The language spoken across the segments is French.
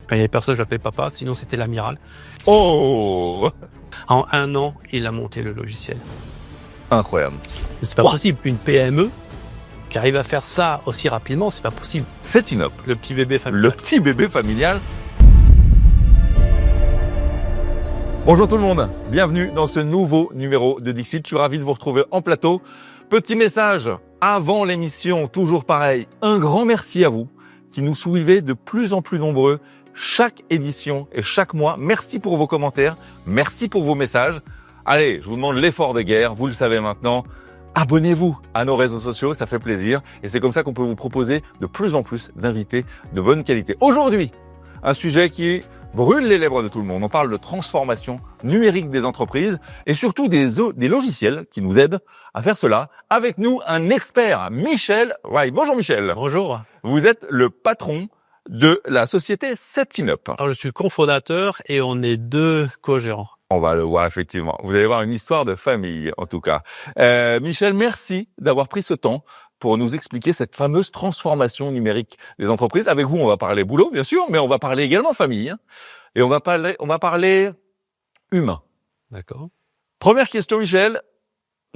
Quand il n'y avait personne, je l'appelais papa, sinon c'était l'amiral. Oh! En 1 an, il a monté le logiciel. Incroyable. C'est pas possible. Une PME qui arrive à faire ça aussi rapidement, c'est pas possible. Setinop, Le petit bébé familial. le petit bébé familial. Bonjour tout le monde, bienvenue dans ce nouveau numéro de Dixit. Je suis ravi de vous retrouver en plateau. Petit message avant l'émission, toujours pareil. Un grand merci à vous qui nous suivez de plus en plus nombreux chaque édition et chaque mois. Merci pour vos commentaires, merci pour vos messages. Allez, je vous demande l'effort de guerre, vous le savez maintenant. Abonnez-vous à nos réseaux sociaux, ça fait plaisir. Et c'est comme ça qu'on peut vous proposer de plus en plus d'invités de bonne qualité. Aujourd'hui, un sujet qui brûle les lèvres de tout le monde. On parle de transformation numérique des entreprises et surtout des logiciels qui nous aident à faire cela. Avec nous, un expert, Michel Wright. Bonjour Michel. Bonjour. Vous êtes le patron de la société Setinop. Alors, je suis cofondateur et on est 2 co-gérants. On va le voir effectivement. Vous allez voir une histoire de famille en tout cas. Michel, merci d'avoir pris ce temps pour nous expliquer cette fameuse transformation numérique des entreprises. Avec vous, on va parler boulot, bien sûr, mais on va parler également famille. Et on va parler humain. D'accord. Première question, Michel.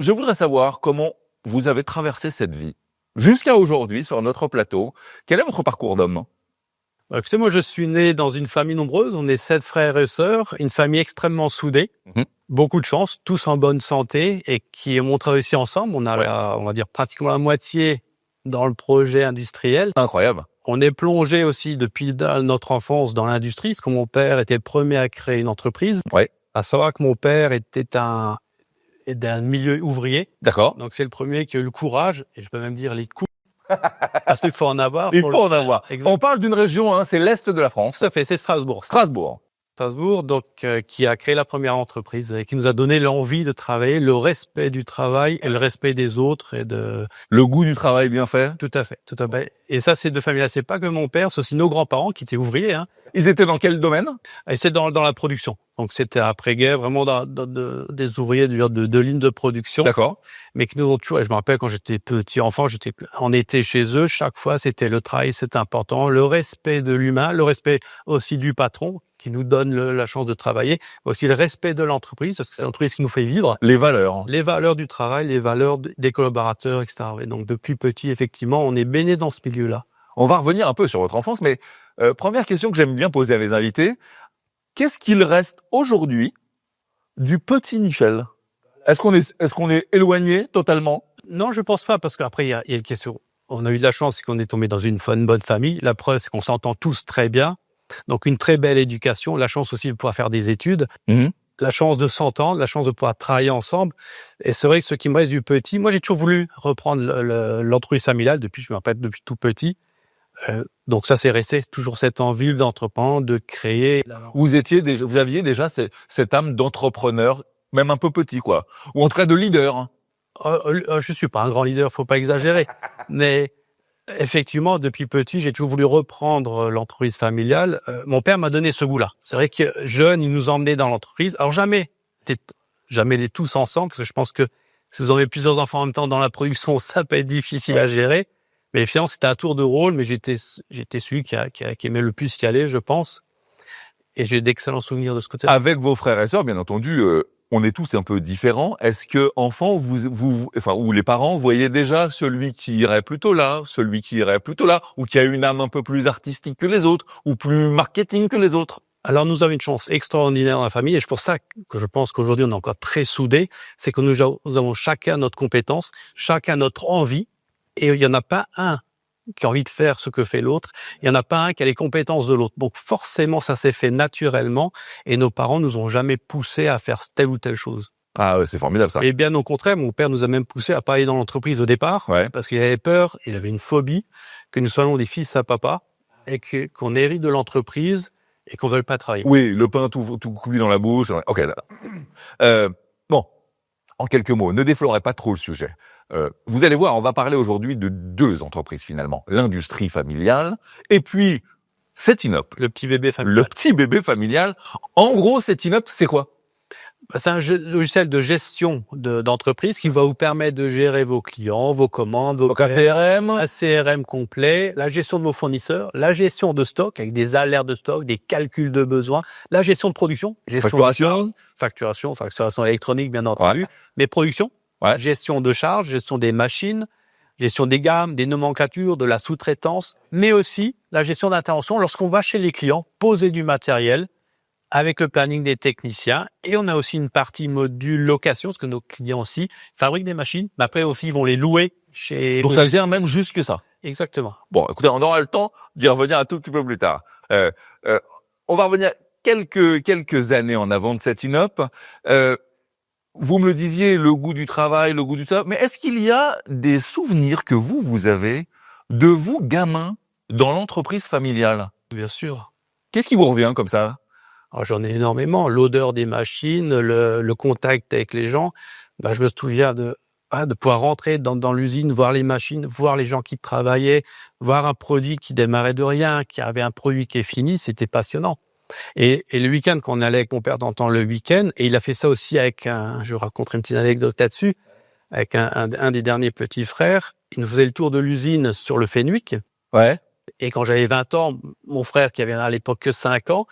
Je voudrais savoir comment vous avez traversé cette vie jusqu'à aujourd'hui sur notre plateau. Quel est votre parcours d'homme? Écoutez, moi, je suis né dans une famille nombreuse. On est 7 frères et sœurs, une famille extrêmement soudée. Beaucoup de chance, tous en bonne santé et qui ont travaillé aussi ensemble. On a, on va dire, pratiquement la moitié dans le projet industriel. Incroyable. On est plongé aussi depuis notre enfance dans l'industrie, parce que mon père était le premier à créer une entreprise. Ouais. À savoir que mon père était d'un milieu ouvrier. D'accord. Donc, c'est le premier qui a eu le courage, et je peux même dire les coups. Parce qu'il faut en avoir. Il faut en avoir. Exactement. On parle d'une région, c'est l'Est de la France. Tout à fait, c'est Strasbourg. Strasbourg. Strasbourg, donc, qui a créé la première entreprise et qui nous a donné l'envie de travailler, le respect du travail et le respect des autres et de... Le goût du travail bien fait. Tout à fait, tout à fait. Et ça, c'est de famille. C'est pas que mon père, c'est aussi nos grands-parents qui étaient ouvriers, hein. Ils étaient dans quel domaine? Et c'est dans la production. Donc, c'était après-guerre, vraiment des ouvriers de lignes de production. D'accord. Mais que nous avons toujours, et je me rappelle quand j'étais petit enfant, on était chez eux, chaque fois, c'était le travail, c'est important, le respect de l'humain, le respect aussi du patron, qui nous donne la chance de travailler, aussi le respect de l'entreprise, parce que c'est l'entreprise qui nous fait vivre. Les valeurs. Les valeurs du travail, les valeurs des collaborateurs, etc. Et donc, depuis petit, effectivement, on est baigné dans ce milieu-là. On va revenir un peu sur votre enfance, mais première question que j'aime bien poser à mes invités. Qu'est-ce qu'il reste aujourd'hui du petit Michel? Est-ce qu'on est éloigné totalement? Non, je pense pas, parce qu'après, il y a une question. On a eu de la chance, c'est qu'on est tombé dans une bonne famille. La preuve, c'est qu'on s'entend tous très bien. Donc, une très belle éducation. La chance aussi de pouvoir faire des études. La chance de s'entendre, la chance de pouvoir travailler ensemble. Et c'est vrai que ce qui me reste du petit, moi, j'ai toujours voulu reprendre l'entreprise familiale je me rappelle, depuis tout petit. Donc ça, c'est resté toujours cette envie d'entreprendre, de créer. Vous aviez déjà cette âme d'entrepreneur, même un peu petit, quoi. Ou en tout cas de leader. Je suis pas un grand leader, faut pas exagérer. Mais effectivement, depuis petit, j'ai toujours voulu reprendre l'entreprise familiale. Mon père m'a donné ce goût-là. C'est vrai que jeune, il nous emmenait dans l'entreprise. Alors jamais les tous ensemble, parce que je pense que si vous avez plusieurs enfants en même temps dans la production, ça peut être difficile à gérer. Mais finalement, c'était à tour de rôle, mais j'étais celui qui aimait le plus y aller, je pense. Et j'ai d'excellents souvenirs de ce côté-là. Avec vos frères et sœurs, bien entendu, on est tous un peu différents. Est-ce que, enfant, ou les parents voyaient déjà celui qui irait plutôt là, celui qui irait plutôt là, ou qui a une âme un peu plus artistique que les autres, ou plus marketing que les autres? Alors, nous avons une chance extraordinaire dans la famille, et c'est pour ça que je pense qu'aujourd'hui, on est encore très soudés. C'est que nous avons chacun notre compétence, chacun notre envie. Et il n'y en a pas un qui a envie de faire ce que fait l'autre. Il n'y en a pas un qui a les compétences de l'autre. Donc forcément, ça s'est fait naturellement. Et nos parents nous ont jamais poussé à faire telle ou telle chose. Ah ouais, c'est formidable ça. Et bien au contraire, mon père nous a même poussé à pas aller dans l'entreprise au départ. Ouais. Parce qu'il avait peur, il avait une phobie que nous soyons des fils à papa et qu'on hérite de l'entreprise et qu'on ne veuille pas travailler. Oui, le pain tout cuit dans la bouche. Ok. Bon, en quelques mots, ne déflorez pas trop le sujet. Vous allez voir, on va parler aujourd'hui de 2 entreprises finalement. L'industrie familiale et puis Setinop. Le petit bébé familial. Le petit bébé familial. En gros, Setinop, c'est quoi? C'est un logiciel de gestion d'entreprise qui va vous permettre de gérer vos clients, vos commandes, vos Donc un CRM. un CRM complet, la gestion de vos fournisseurs, la gestion de stock avec des alertes de stock, des calculs de besoins, la gestion de production, facturation électronique bien entendu, mais production, gestion de charges, gestion des machines, gestion des gammes, des nomenclatures, de la sous-traitance, mais aussi la gestion d'intervention lorsqu'on va chez les clients poser du matériel avec le planning des techniciens. Et on a aussi une partie module location, parce que nos clients aussi fabriquent des machines, mais après aussi, ils vont les louer chez... Donc ça gère même juste que ça. Exactement. Bon, écoutez, on aura le temps d'y revenir un tout petit peu plus tard. On va revenir quelques années en avant de cette INOP. Vous me le disiez, le goût du travail, le goût du ça. Mais est-ce qu'il y a des souvenirs que vous avez de vous, gamin, dans l'entreprise familiale? Bien sûr. Qu'est-ce qui vous revient comme ça? Alors, j'en ai énormément. L'odeur des machines, le contact avec les gens. Je me souviens de pouvoir rentrer dans l'usine, voir les machines, voir les gens qui travaillaient, voir un produit qui démarrait de rien, qui avait un produit qui est fini. C'était passionnant. Et le week-end, quand on allait avec mon père dans le temps le week-end, et il a fait ça aussi avec je vais raconter une petite anecdote là-dessus, avec un des derniers petits frères. Il nous faisait le tour de l'usine sur le Fenwick. Ouais. Et quand j'avais 20 ans, mon frère, qui avait à l'époque que 5 ans,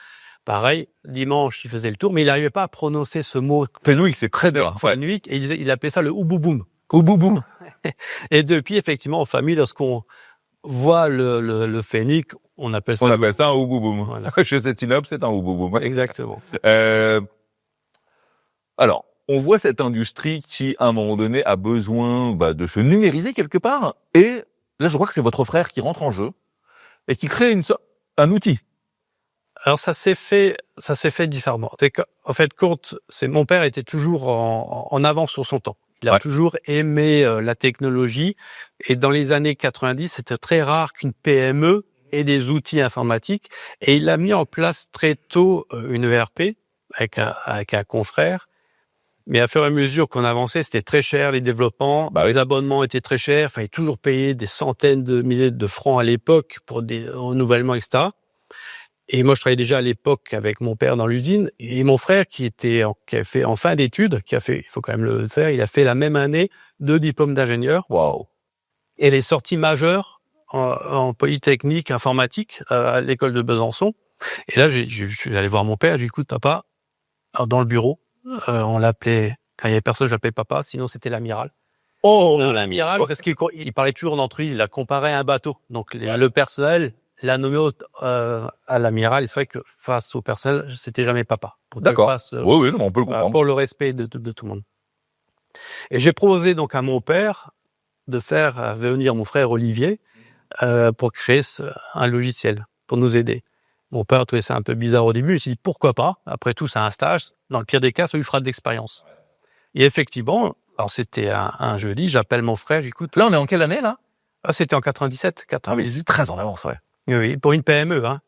pareil, dimanche, il faisait le tour, mais il n'arrivait pas à prononcer ce mot. Fenwick, c'est très dur. Fenwick, et il appelait ça le oubouboum. Oubouboum. Et depuis, effectivement, en famille, lorsqu'on voit le Fenwick, on appelle ça un oubouboum. Voilà. Chez cette INOP, c'est un oubouboum. Ouais. Exactement. Alors, on voit cette industrie qui, à un moment donné, a besoin de se numériser quelque part. Et là, je crois que c'est votre frère qui rentre en jeu et qui crée un outil. Alors ça s'est fait différemment. En fait, mon père était toujours en avance sur son temps. Il a toujours aimé la technologie, et dans les années 90, c'était très rare qu'une PME ait des outils informatiques, et il a mis en place très tôt une ERP avec un confrère. Mais à fur et à mesure qu'on avançait, c'était très cher, les développements, les abonnements étaient très chers, il fallait toujours payer des centaines de milliers de francs à l'époque pour des renouvellements, etc. Et moi, je travaillais déjà à l'époque avec mon père dans l'usine, et mon frère qui a fait en fin d'études, il faut quand même le faire, il a fait la même année 2 diplômes d'ingénieur. Waouh. Et les sorties majeures en polytechnique informatique à l'école de Besançon. Et là, je suis allé voir mon père, j'ai dit, écoute, papa, alors dans le bureau, on l'appelait, quand il y avait personne, je l'appelais papa, sinon c'était l'amiral. Oh, l'amiral, parce qu'il parlait toujours d'entreprise, il a comparé à un bateau. Donc le personnel l'a nommé à l'amiral, et c'est vrai que face au personnel, c'était jamais papa. D'accord. Oui, on peut le comprendre. Pour le respect de tout le monde. Et j'ai proposé donc à mon père de faire venir mon frère Olivier pour créer un logiciel, pour nous aider. Mon père trouvait ça un peu bizarre au début, il s'est dit pourquoi pas, après tout c'est un stage, dans le pire des cas ça lui fera de l'expérience. Et effectivement, alors c'était un jeudi, j'appelle mon frère, j'écoute. Là on est en quelle année là? C'était en 97. Ah mais j'ai 13 en avance, ouais. Oui, pour une PME, hein.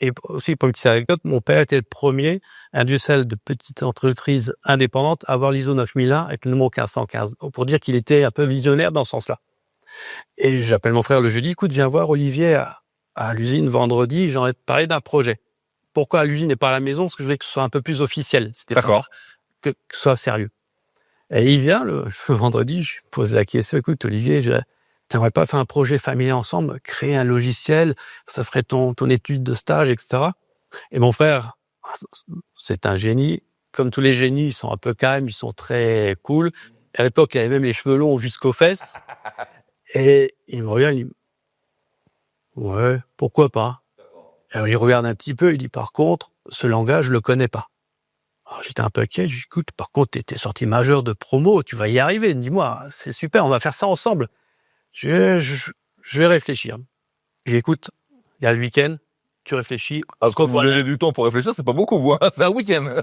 Et aussi, pour une petite anecdote, mon père était le premier industriel de petite entreprise indépendante à avoir l'ISO 9001 avec le numéro 1515. Pour dire qu'il était un peu visionnaire dans ce sens-là. Et j'appelle mon frère le jeudi, écoute, viens voir Olivier à l'usine vendredi, j'en ai parlé d'un projet. Pourquoi à l'usine et pas à la maison? Parce que je voulais que ce soit un peu plus officiel. C'était d'accord. Que ce soit sérieux. Et il vient le vendredi, je lui pose la question, écoute Olivier, t'aimerais pas faire un projet familier ensemble, créer un logiciel, ça ferait ton étude de stage, etc. Et mon frère, c'est un génie. Comme tous les génies, ils sont un peu calmes, ils sont très cool. À l'époque, il avait même les cheveux longs jusqu'aux fesses. Et il me regarde, il dit, ouais, pourquoi pas? Alors, il regarde un petit peu, il dit, par contre, ce langage, je le connais pas. Alors, j'étais un peu inquiet, je dis, écoute, par contre, t'es sorti majeur de promo, tu vas y arriver. Dis-moi, c'est super, on va faire ça ensemble. Je vais réfléchir. J'écoute, il y a le week-end, tu réfléchis. Parce qu'on vous donner du temps pour réfléchir, c'est pas beaucoup, hein. C'est un week-end.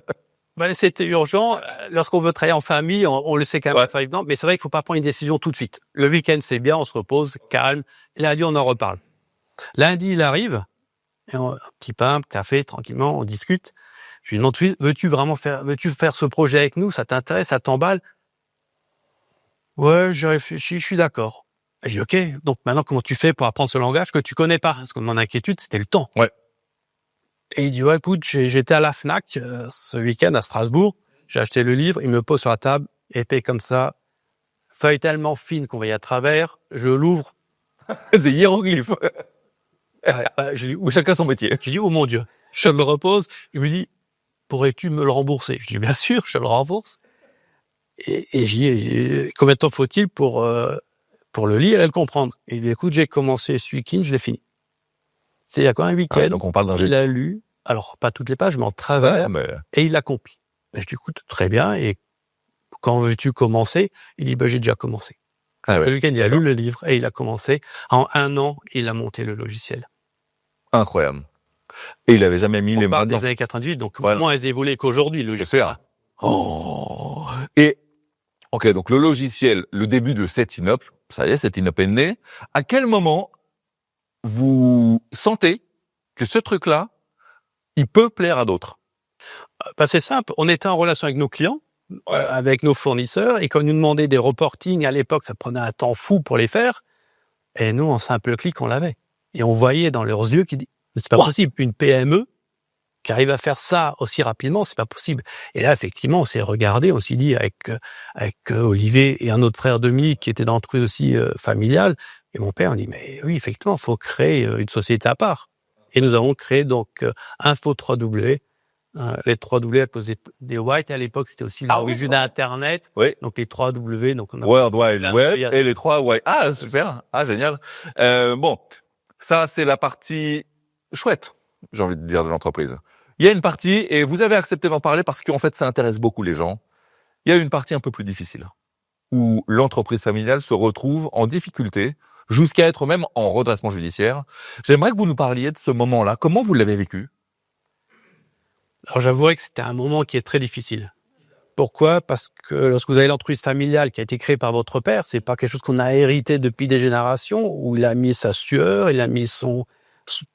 C'était urgent. Lorsqu'on veut travailler en famille, on le sait quand même, c'est évident. Mais c'est vrai qu'il faut pas prendre une décision tout de suite. Le week-end, c'est bien, on se repose, calme. Lundi, on en reparle. Lundi, il arrive, et un petit pain, café, tranquillement, on discute. Je lui demande, veux-tu faire ce projet avec nous? Ça t'intéresse, ça t'emballe? Ouais, j'ai réfléchi, je suis d'accord. J'ai dit, ok, donc maintenant, comment tu fais pour apprendre ce langage que tu connais pas? Parce que mon inquiétude, c'était le temps. Ouais. Et il dit, ouais, écoute, j'étais à la FNAC ce week-end à Strasbourg. J'ai acheté le livre, il me pose sur la table, épais comme ça, feuille tellement fine qu'on voyait à travers, je l'ouvre. C'est hiéroglyphe. Je dis, Où chacun son métier. je dis, oh mon Dieu, je me repose. Il me dit, pourrais-tu me le rembourser? Je dis, bien sûr, je le rembourse. Et je dis, combien de temps faut-il pour le lire et le comprendre? Et il dit, écoute, j'ai commencé ce week-end, je l'ai fini. C'est il y a quoi un week-end? Donc on parle d'un Il a lu, alors pas toutes les pages, mais en travers, mais... et il l'a compris. Et je dis, écoute, très bien, et quand veux-tu commencer? Il dit, j'ai déjà commencé. Le week-end, il a lu le livre et il a commencé. En 1 an, il a monté le logiciel. Incroyable. Et il avait jamais mis les mains des dedans. années 98, donc Voilà. moins elles évoluent qu'aujourd'hui, le logiciel. C'est Oh. Et, ok, donc le logiciel, le début de Setinop, ça y est, Setinop est né. À quel moment vous sentez que ce truc-là, il peut plaire à d'autres? C'est simple, on était en relation avec nos clients, avec nos fournisseurs, et quand ils nous demandaient des reportings, à l'époque, ça prenait un temps fou pour les faire, et nous, en simple clic, on l'avait. Et on voyait dans leurs yeux qu'ils disaient, c'est pas possible, une PME qui arrive à faire ça aussi rapidement, c'est pas possible. Et là, effectivement, on s'est regardé, on s'est dit avec Olivier et un autre frère Dominique qui était dans l'entreprise aussi familiale, et mon père, on dit, mais oui, effectivement, il faut créer une société à part. Et nous avons créé donc Info 3W, les 3W à cause des whites, et à l'époque, c'était aussi l'origine d'Internet, donc les 3W. Donc on a World Wide Web et les 3 Wide. Ah, super, ah, génial. Bon, ça, c'est la partie chouette, j'ai envie de dire, de l'entreprise. Il y a une partie, et vous avez accepté d'en parler parce qu'en fait, ça intéresse beaucoup les gens. Il y a une partie un peu plus difficile, où l'entreprise familiale se retrouve en difficulté, jusqu'à être même en redressement judiciaire. J'aimerais que vous nous parliez de ce moment-là. Comment vous l'avez vécu? Alors, j'avouerais que c'était un moment qui est très difficile. Pourquoi? Parce que lorsque vous avez l'entreprise familiale qui a été créée par votre père, c'est pas quelque chose qu'on a hérité depuis des générations, où il a mis sa sueur, il a mis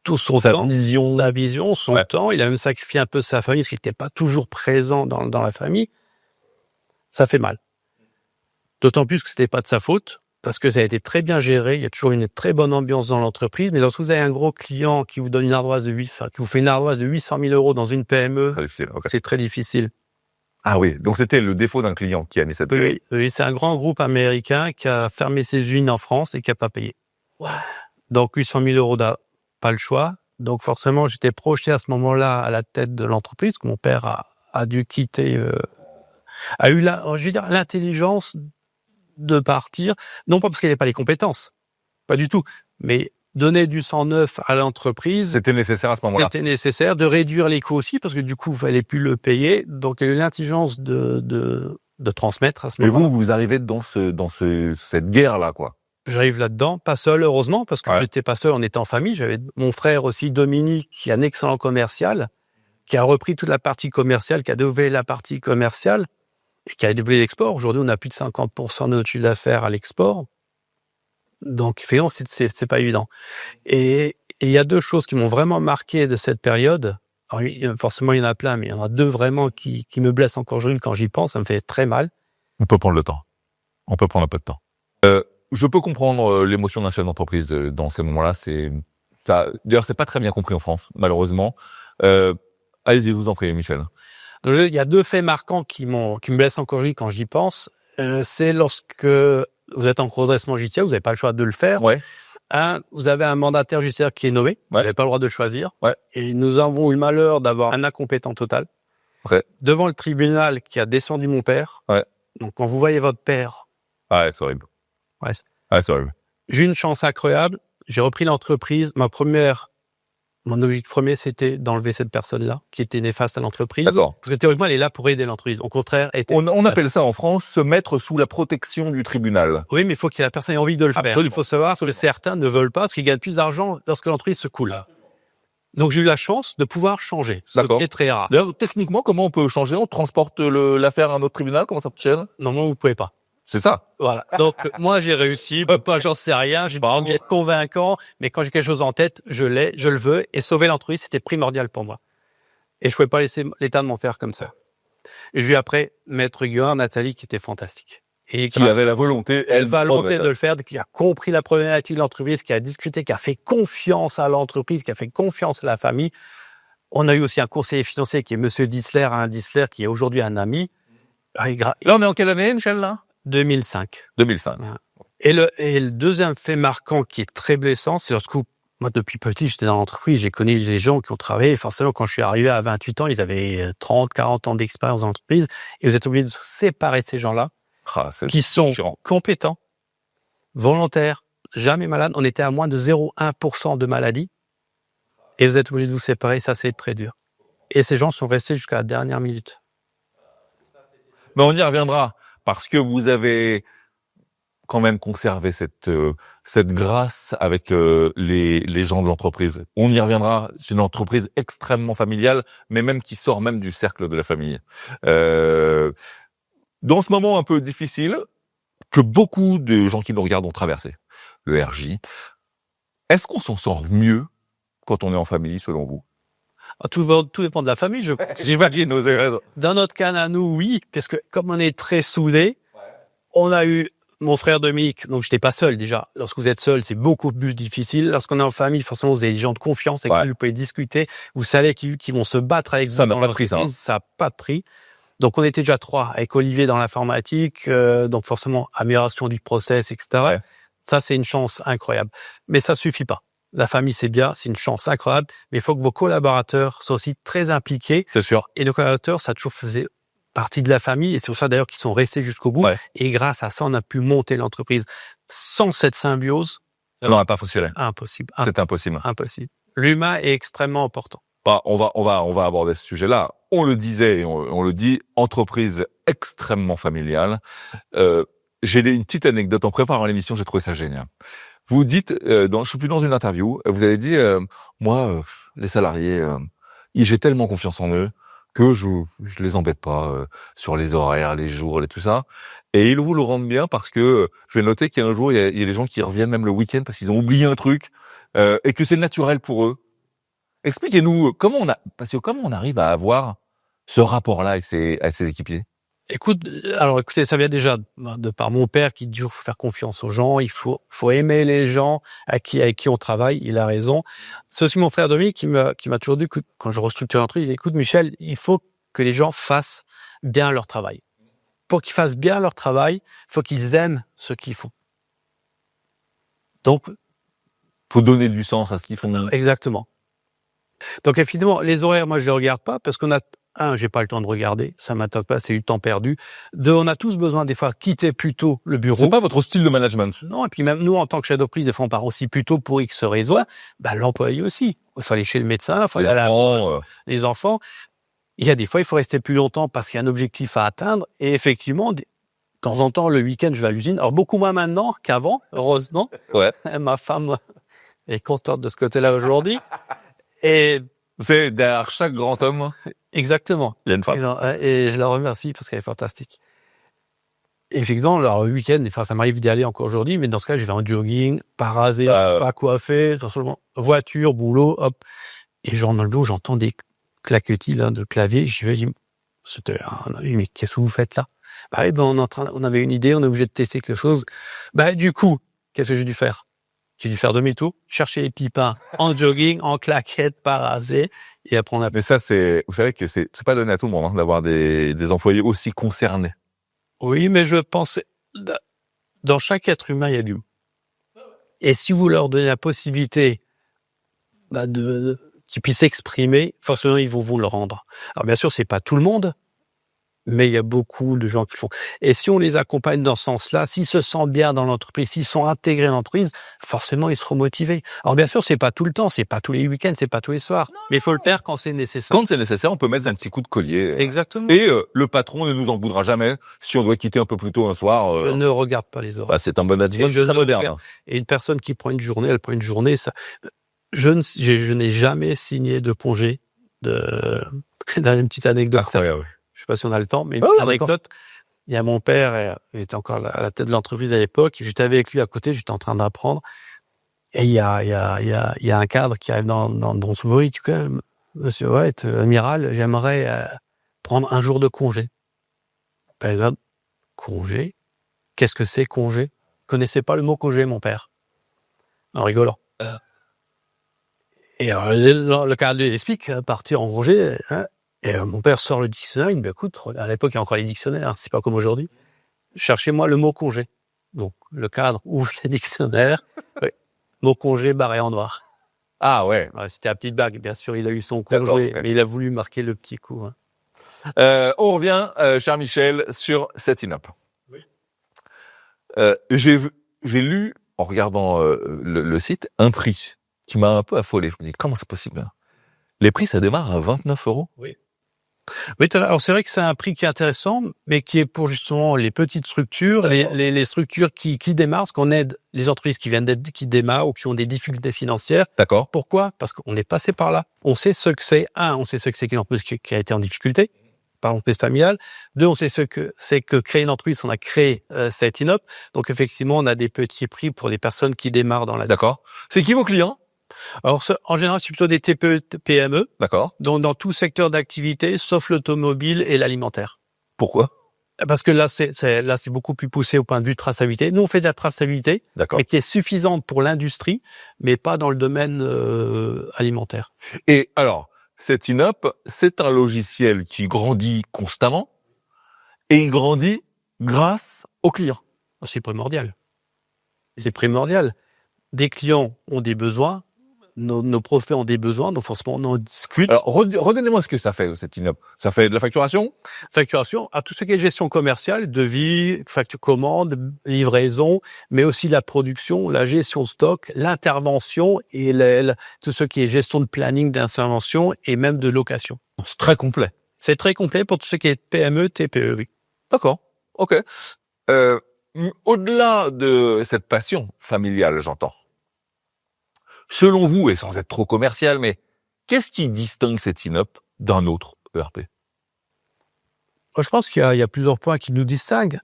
tout son temps, sa vision, son temps. Il a même sacrifié un peu sa famille, parce qu'il n'était pas toujours présent dans la famille. Ça fait mal. D'autant plus que c'était pas de sa faute, parce que ça a été très bien géré. Il y a toujours une très bonne ambiance dans l'entreprise. Mais lorsque vous avez un gros client qui vous donne une ardoise qui vous fait une ardoise de 800 000 € dans une PME, c'est très difficile. Ah oui, donc c'était le défaut d'un client qui a mis cette... Oui, c'est un grand groupe américain qui a fermé ses usines en France et qui n'a pas payé. Ouais. Donc 800 000 € pas le choix. Donc forcément, j'étais projeté à ce moment-là à la tête de l'entreprise, que mon père a dû quitter, a eu l'intelligence de partir, non pas parce qu'il n'avait pas les compétences, pas du tout, mais donner du sang neuf à l'entreprise. C'était nécessaire à ce moment-là. C'était nécessaire de réduire les coûts aussi, parce que du coup, il fallait plus le payer. Donc, il y a eu l'intelligence de transmettre à ce moment-là. Et vous arrivez dans cette guerre-là, quoi. J'arrive là-dedans, pas seul, heureusement, parce que j'étais pas seul, on était en famille. J'avais mon frère aussi, Dominique, qui est un excellent commercial, qui a repris toute la partie commerciale, qui a développé la partie commerciale, et qui a développé l'export. Aujourd'hui, on a plus de 50% de notre chiffre d'affaires à l'export. Donc, finalement, c'est pas évident. Et il y a 2 choses qui m'ont vraiment marqué de cette période. Alors, forcément, il y en a plein, mais il y en a 2 vraiment qui me blessent encore aujourd'hui quand j'y pense. Ça me fait très mal. On peut prendre le temps. On peut prendre un peu de temps. Je peux comprendre l'émotion d'un chef d'entreprise dans ces moments-là. D'ailleurs, c'est pas très bien compris en France, malheureusement. Allez-y, vous en prie, Michel. Donc, il y a 2 faits marquants qui me blessent encore aujourd'hui quand j'y pense. C'est lorsque vous êtes en redressement judiciaire, vous n'avez pas le choix de le faire. Ouais. Vous avez un mandataire judiciaire qui est nommé, vous n'avez pas le droit de le choisir. Ouais. Et nous avons eu le malheur d'avoir un incompétent total. Ouais. Devant le tribunal qui a descendu mon père. Ouais. Donc, quand vous voyez votre père... Ah, c'est horrible. Ouais. Ah, c'est horrible. J'ai eu une chance incroyable. J'ai repris l'entreprise. Mon objectif premier, c'était d'enlever cette personne-là, qui était néfaste à l'entreprise. D'accord. Parce que théoriquement, elle est là pour aider l'entreprise. Au contraire, on appelle ça en France se mettre sous la protection du tribunal. Oui, mais il faut que la personne ait envie de le faire. Absolument. Il faut savoir que certains ne veulent pas, parce qu'ils gagnent plus d'argent lorsque l'entreprise se coule. Donc, j'ai eu la chance de pouvoir changer. D'accord. C'est très rare. D'ailleurs, techniquement, comment on peut changer? On transporte l'affaire à un autre tribunal? Comment ça fonctionne? Normalement, vous pouvez pas. C'est ça. Voilà. Donc, moi, j'ai réussi. J'en sais rien. J'ai pas envie d'être convaincant, mais quand j'ai quelque chose en tête, je le veux. Et sauver l'entreprise, c'était primordial pour moi. Et je pouvais pas laisser l'état de m'en faire comme ça. Et j'ai eu après Maître Guillaume, Nathalie, qui était fantastique. Et qui avait la volonté, de le faire, qui a compris la problématique de l'entreprise, qui a discuté, qui a fait confiance à l'entreprise, qui a fait confiance à la famille. On a eu aussi un conseiller financier qui est Monsieur Dissler, qui est aujourd'hui un ami. Là, on est en quelle année, Michel, là? 2005. 2005. Et le deuxième fait marquant qui est très blessant, c'est lorsque moi, depuis petit, j'étais dans l'entreprise, j'ai connu les gens qui ont travaillé. Forcément, quand je suis arrivé à 28 ans, ils avaient 30, 40 ans d'expérience dans l'entreprise. Et vous êtes obligé de se séparer de ces gens-là, qui sont compétents, volontaires, jamais malades. On était à moins de 0,1% de maladie. Et vous êtes obligé de vous séparer. Ça, c'est très dur. Et ces gens sont restés jusqu'à la dernière minute. Mais on y reviendra, parce que vous avez quand même conservé cette grâce avec les gens de l'entreprise. On y reviendra. C'est une entreprise extrêmement familiale, mais même qui sort même du cercle de la famille. Dans ce moment un peu difficile que beaucoup de gens qui nous regardent ont traversé, le RJ, est-ce qu'on s'en sort mieux quand on est en famille, selon vous? Tout dépend de la famille, je pense. J'imagine, vous avez raison. Dans notre cas, à nous, oui, parce que comme on est très soudés, on a eu mon frère Dominique, donc j'étais pas seul déjà. Lorsque vous êtes seul, c'est beaucoup plus difficile. Lorsqu'on est en famille, forcément, vous avez des gens de confiance avec qui vous pouvez discuter. Vous savez qu'ils vont se battre avec vous. Ça n'a pas de prix, ça. Ça n'a pas de prix. Donc, on était déjà 3 avec Olivier dans l'informatique. Donc, forcément, amélioration du process, etc. Ouais. Ça, c'est une chance incroyable. Mais ça suffit pas. La famille, c'est bien, c'est une chance incroyable. Mais il faut que vos collaborateurs soient aussi très impliqués. C'est sûr. Et nos collaborateurs, ça a toujours fait partie de la famille. Et c'est pour ça, d'ailleurs, qu'ils sont restés jusqu'au bout. Ouais. Et grâce à ça, on a pu monter l'entreprise. Sans cette symbiose, ça n'aurait pas fonctionné. Impossible. C'est impossible. Impossible. L'humain est extrêmement important. Bah, on va aborder ce sujet-là. On le disait, on le dit, entreprise extrêmement familiale. J'ai une petite anecdote en préparant l'émission, j'ai trouvé ça génial. Vous dites, je suis plus dans une interview, vous avez dit, moi, les salariés, j'ai tellement confiance en eux que je les embête pas sur les horaires, les jours, tout ça. Et ils vous le rendent bien parce que je vais noter qu'il y a un jour, il y a des gens qui reviennent même le week-end parce qu'ils ont oublié un truc et que c'est naturel pour eux. Expliquez-nous comment on arrive à avoir ce rapport-là avec ses équipiers. Écoutez, ça vient déjà de par mon père qui dit qu'il faut faire confiance aux gens, il faut aimer les gens avec qui on travaille, il a raison. C'est aussi mon frère Dominique qui m'a toujours dit que quand je restructure l'entreprise, écoute Michel, il faut que les gens fassent bien leur travail. Pour qu'ils fassent bien leur travail, il faut qu'ils aiment ce qu'ils font. Donc, faut donner du sens à ce qu'ils font. Exactement. Donc, évidemment, les horaires, moi, je les regarde pas parce qu'on a j'ai pas le temps de regarder, ça m'intéresse pas, c'est du temps perdu. 2, on a tous besoin des fois de quitter plus tôt le bureau. C'est pas votre style de management. Non, et puis même nous, en tant que chef d'entreprise, des fois on part aussi plus tôt pour X raisons. L'employé aussi. Il faut aller chez le médecin, il faut aller à les enfants. Il y a des fois, il faut rester plus longtemps parce qu'il y a un objectif à atteindre. Et effectivement, de temps en temps, le week-end, je vais à l'usine. Alors beaucoup moins maintenant qu'avant, heureusement. Ouais. Ma femme est contente de ce côté-là aujourd'hui. Et c'est derrière chaque grand homme. Exactement. Il y a une femme. Et je la remercie parce qu'elle est fantastique. Effectivement, le week-end, ça m'arrive d'y aller encore aujourd'hui, mais dans ce cas, je vais en jogging, pas rasé, pas coiffé, seulement voiture, boulot, hop. Et genre dans le dos, j'entends des claquetis là, de clavier. Je vais, mais qu'est-ce que vous faites là? On avait une idée, on est obligé de tester quelque chose. Du coup, qu'est-ce que j'ai dû faire? J'ai dû faire demi-tour, chercher les petits pains en jogging, en claquettes, pas rasé, et après on a... Mais ça, vous savez que c'est pas donné à tout le monde d'avoir des employés aussi concernés. Oui, mais je pense, dans chaque être humain, il y a du... Et si vous leur donnez la possibilité qu'ils puissent s'exprimer, forcément, ils vont vous le rendre. Alors bien sûr, c'est pas tout le monde, mais il y a beaucoup de gens qui font. Et si on les accompagne dans ce sens-là, s'ils se sentent bien dans l'entreprise, s'ils sont intégrés dans l'entreprise, forcément, ils seront motivés. Alors bien sûr, c'est pas tout le temps, c'est pas tous les week-ends, c'est pas tous les soirs, mais il faut le faire quand c'est nécessaire. Quand c'est nécessaire, on peut mettre un petit coup de collier. Exactement. Et le patron ne nous en voudra jamais si on doit quitter un peu plus tôt un soir. Je ne regarde pas les horaires. C'est un bon advice. C'est moderne. Et une personne qui prend une journée, elle prend une journée. Ça, je n'ai jamais signé de congé. Dans une petite anecdote. Incroyable. Je sais pas si on a le temps, mais une anecdote. Il y a mon père, il était encore à la tête de l'entreprise à l'époque. J'étais avec lui à côté, j'étais en train d'apprendre. Et il y a un cadre qui arrive dans son bruit. Tu sais, monsieur White, amiral, j'aimerais prendre un jour de congé. Père, congé? Qu'est-ce que c'est congé? Il connaissait pas le mot congé, mon père. En rigolant. Et le cadre lui explique, partir en congé, hein. Et mon père sort le dictionnaire, il me dit, écoute, à l'époque, il y a encore les dictionnaires, c'est pas comme aujourd'hui. Cherchez-moi le mot congé. Donc, le cadre ouvre le dictionnaire. Oui. Mot congé barré en noir. Ah ouais. Ouais, c'était la petite bague, bien sûr, il a eu son D'accord, congé, ouais. mais il a voulu marquer le petit coup. Hein. On revient, cher Michel, sur Setinop. Oui. J'ai lu, en regardant le site, un prix qui m'a un peu affolé. Je me dis, comment c'est possible hein? Les prix, ça démarre à 29 €. Oui. Oui, alors c'est vrai que c'est un prix qui est intéressant, mais qui est pour justement les petites structures, les structures qui démarrent, parce qu'on aide les entreprises qui démarrent ou qui ont des difficultés financières. D'accord. Pourquoi? Parce qu'on est passé par là. On sait ce que c'est. On sait ce que c'est qu'une entreprise qui a été en difficulté, par entreprise familiale. Deux, on sait ce que c'est que créer une entreprise. On a créé Setinop. Donc effectivement, on a des petits prix pour les personnes qui démarrent dans la. D'accord. C'est qui vos clients? Alors, en général, c'est plutôt des TPE, PME, D'accord. dans tout secteur d'activité, sauf l'automobile et l'alimentaire. Pourquoi? Parce que là, c'est beaucoup plus poussé au point de vue de traçabilité. Nous, on fait de la traçabilité, D'accord. mais qui est suffisante pour l'industrie, mais pas dans le domaine alimentaire. Et alors, Setinop, c'est un logiciel qui grandit constamment et il grandit grâce aux clients. C'est primordial. C'est primordial. Des clients ont des besoins, nos prospects ont des besoins, donc forcément, on en discute. Alors, redonnez-moi ce que ça fait, Setinop. Ça fait de la facturation? Facturation, à tout ce qui est gestion commerciale, devis, facture commande, livraison, mais aussi la production, la gestion de stock, l'intervention et tout ce qui est gestion de planning d'intervention et même de location. C'est très complet. C'est très complet pour tout ce qui est PME, TPE, oui. D'accord. Ok. Au-delà de cette passion familiale, j'entends. Selon vous, et sans être trop commercial, mais qu'est-ce qui distingue Setinop d'un autre ERP? Je pense qu'il y a plusieurs points qui nous distinguent.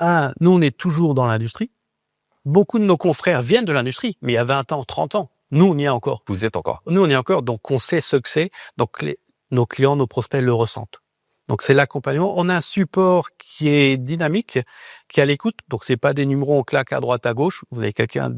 Nous, on est toujours dans l'industrie. Beaucoup de nos confrères viennent de l'industrie, mais il y a 20 ans, 30 ans. Nous, on y est encore. Vous y êtes encore. Nous, on y est encore, donc on sait ce que c'est. Donc, nos clients, nos prospects le ressentent. Donc, c'est l'accompagnement. On a un support qui est dynamique, qui est à l'écoute. Donc, c'est pas des numéros, on claque à droite, à gauche. Vous avez quelqu'un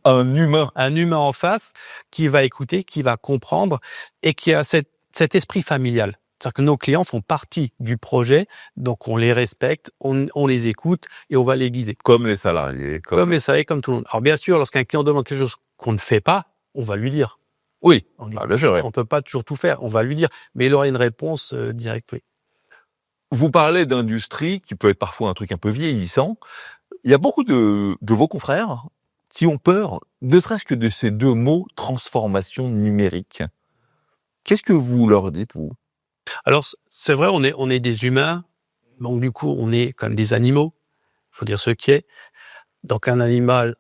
Un humain. un humain en face qui va écouter, qui va comprendre et qui a cet esprit familial. C'est-à-dire que nos clients font partie du projet, donc on les respecte, on les écoute et on va les guider. Comme les salariés. Comme les salariés, comme tout le monde. Alors bien sûr, lorsqu'un client demande quelque chose qu'on ne fait pas, on va lui dire. Oui. On Bien sûr. Oui. ne peut pas toujours tout faire, on va lui dire. Mais il aura une réponse directe, oui. Vous parlez d'industrie qui peut être parfois un truc un peu vieillissant. Il y a beaucoup de vos confrères qui ont peur, ne serait-ce que de ces deux mots, transformation numérique. Qu'est-ce que vous leur dites, vous? Alors, c'est vrai, on est des humains, donc du coup, on est comme des animaux. Il faut dire ce qui est. Donc, un animal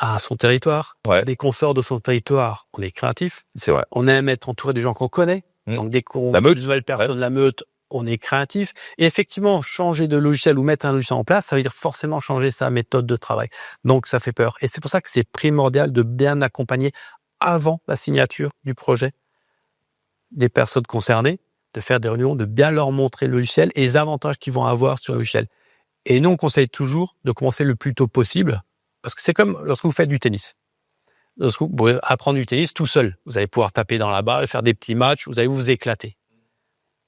a son territoire, Ouais. des conforts de son territoire, on est créatif. C'est vrai. On aime être entouré des gens qu'on connaît. Donc, dès qu'on La meute. une nouvelle personne, la meute, on est créatif. Et effectivement, changer de logiciel ou mettre un logiciel en place, ça veut dire forcément changer sa méthode de travail. Donc, ça fait peur. Et c'est pour ça que c'est primordial de bien accompagner avant la signature du projet les personnes concernées, de faire des réunions, de bien leur montrer le logiciel et les avantages qu'ils vont avoir sur le logiciel. Et nous, on conseille toujours de commencer le plus tôt possible, parce que c'est comme lorsque vous faites du tennis. Lorsque vous pouvez apprendre du tennis tout seul, vous allez pouvoir taper dans la balle, faire des petits matchs, vous allez vous éclater.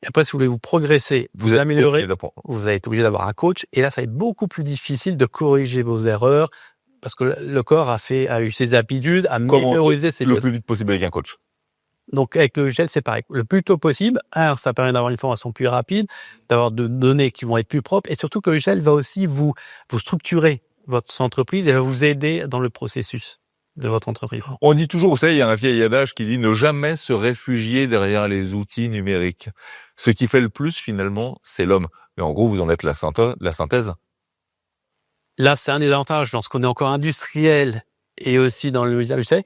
Et après, si vous voulez vous progresser, vous améliorer, vous allez être obligé d'avoir un coach, et là, ça va être beaucoup plus difficile de corriger vos erreurs, parce que le corps a eu ses habitudes, à mémoriser ses le gestes. plus vite possible avec un coach. Donc, avec le logiciel, c'est pareil. Le plus tôt possible, ça permet d'avoir une formation plus rapide, d'avoir de données qui vont être plus propres, et surtout que le logiciel va aussi vous structurer votre entreprise et va vous aider dans le processus de votre entreprise. On dit toujours, vous savez, il y a un vieil adage qui dit ne jamais se réfugier derrière les outils numériques. Ce qui fait le plus, finalement, c'est l'homme. Mais en gros, vous en êtes la synthèse. Là, c'est un des avantages dans ce qu'on est encore industriel et aussi dans le logiciel,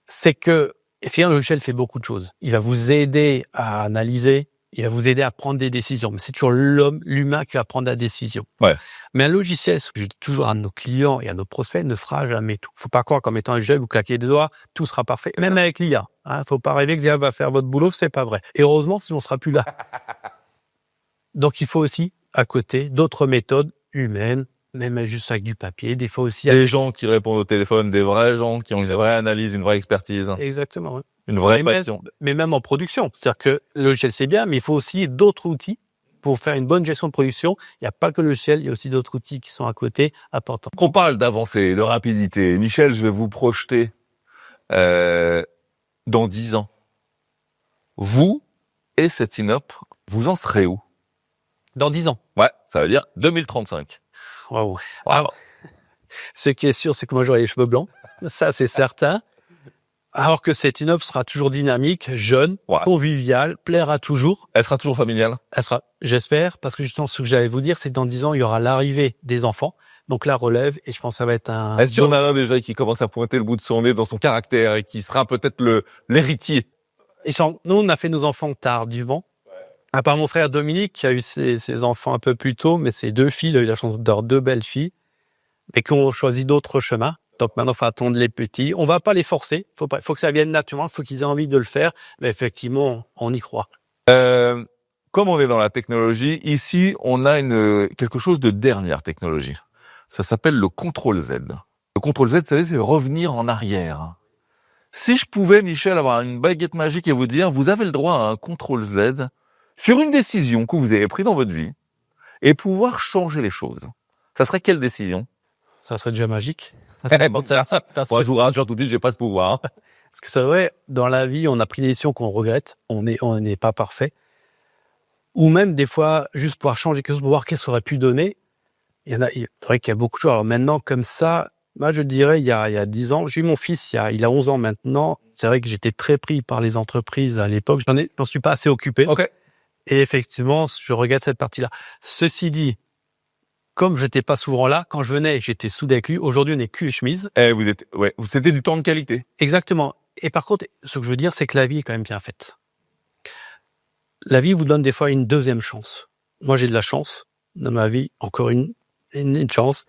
c'est que finalement, le logiciel fait beaucoup de choses. Il va vous aider à analyser, il va vous aider à prendre des décisions. Mais c'est toujours l'humain qui va prendre la décision. Ouais. Mais un logiciel, ce que je dis toujours à nos clients et à nos prospects, ne fera jamais tout. Faut pas croire qu'en mettant un logiciel, vous claquez des doigts, tout sera parfait. Même avec l'IA. Faut pas rêver que l'IA va faire votre boulot, c'est pas vrai. Et heureusement, sinon on sera plus là. Donc il faut aussi, à côté, d'autres méthodes humaines, même juste avec du papier, des fois aussi. Des gens qui répondent au téléphone, des vrais gens qui ont une vraie analyse, une vraie expertise. Exactement, oui. Une vraie Mais passion. mais même en production. C'est-à-dire que le logiciel, c'est bien, mais il faut aussi d'autres outils pour faire une bonne gestion de production. Il n'y a pas que le logiciel, il y a aussi d'autres outils qui sont à côté, importants. Qu'on parle d'avancée, de rapidité. Michel, je vais vous projeter dans 10 ans. Vous et Setinop, vous en serez où? Dans 10 ans. Ouais, ça veut dire 2035. Waouh. Alors, ce qui est sûr, c'est que moi, j'aurai les cheveux blancs. Ça, c'est certain. Alors que Setinop sera toujours dynamique, jeune, Ouais. convivial, plaira toujours. Elle sera toujours familiale? Elle sera, j'espère, parce que justement, ce que j'allais vous dire, c'est que dans 10 ans, il y aura l'arrivée des enfants. Donc la relève, et je pense que ça va être un... Est-ce qu'il y en a un déjà qui commence à pointer le bout de son nez dans son caractère et qui sera peut-être l'héritier? Nous, on a fait nos enfants tardivement. À part mon frère Dominique, qui a eu ses enfants un peu plus tôt, mais ses 2 filles, il a eu la chance d'avoir 2 belles filles, mais qui ont choisi d'autres chemins. Donc maintenant, il faut attendre les petits. On va pas les forcer. Faut que ça vienne naturellement. Faut qu'ils aient envie de le faire. Mais effectivement, on y croit. Comme on est dans la technologie, ici, on a quelque chose de dernière technologie. Ça s'appelle le CTRL-Z. Le CTRL-Z, c'est revenir en arrière. Si je pouvais, Michel, avoir une baguette magique et vous dire, vous avez le droit à un CTRL-Z sur une décision que vous avez prise dans votre vie et pouvoir changer les choses, ça serait quelle décision? Ça serait déjà magique. Bon, je vous rassure tout de suite, j'ai pas ce pouvoir. Parce que c'est vrai, dans la vie, on a pris des décisions qu'on regrette. On n'est pas parfait. Ou même, des fois, juste pouvoir changer quelque chose, pour voir qu'est-ce qu'on aurait pu donner. C'est vrai qu'il y a beaucoup de choses. Alors maintenant, comme ça, moi, je dirais, il y a 10 ans, j'ai eu mon fils, il a 11 ans maintenant. C'est vrai que j'étais très pris par les entreprises à l'époque. J'en suis pas assez occupé. Ok. Et effectivement, je regrette cette partie-là. Ceci dit, comme j'étais pas souvent là, quand je venais, j'étais soudé avec lui. Aujourd'hui, on est cul et chemise. C'était du temps de qualité. Exactement. Et par contre, ce que je veux dire, c'est que la vie est quand même bien faite. La vie vous donne des fois une deuxième chance. Moi, j'ai de la chance dans ma vie, encore une chance.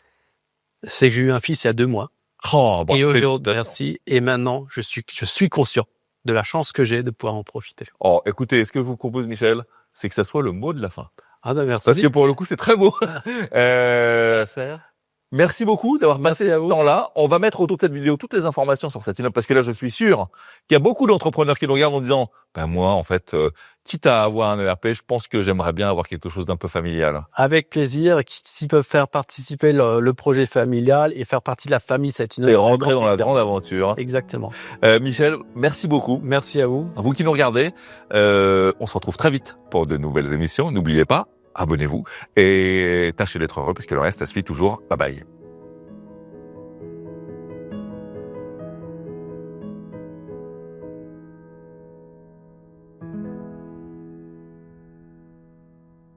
C'est que j'ai eu un fils il y a 2 mois. Oh, Et aujourd'hui, merci. Et maintenant, je suis conscient de la chance que j'ai de pouvoir en profiter. Oh, écoutez, ce que je vous propose, Michel, c'est que ça soit le mot de la fin. Ah, ben, merci. Parce que pour le coup, c'est très beau. Merci beaucoup d'avoir passé ce temps-là. On va mettre autour de cette vidéo toutes les informations sur Setinop parce que là, je suis sûr qu'il y a beaucoup d'entrepreneurs qui nous regardent en disant moi, en fait, quitte à avoir un ERP, je pense que j'aimerais bien avoir quelque chose d'un peu familial. Avec plaisir. S'ils peuvent faire participer le projet familial et faire partie de la famille Setinop. Et rentrer dans la grande aventure. Exactement. Michel, merci beaucoup. Merci à vous. À vous qui nous regardez. On se retrouve très vite pour de nouvelles émissions. N'oubliez pas, abonnez-vous et tâchez d'être heureux parce que le reste, ça suit toujours. Bye bye.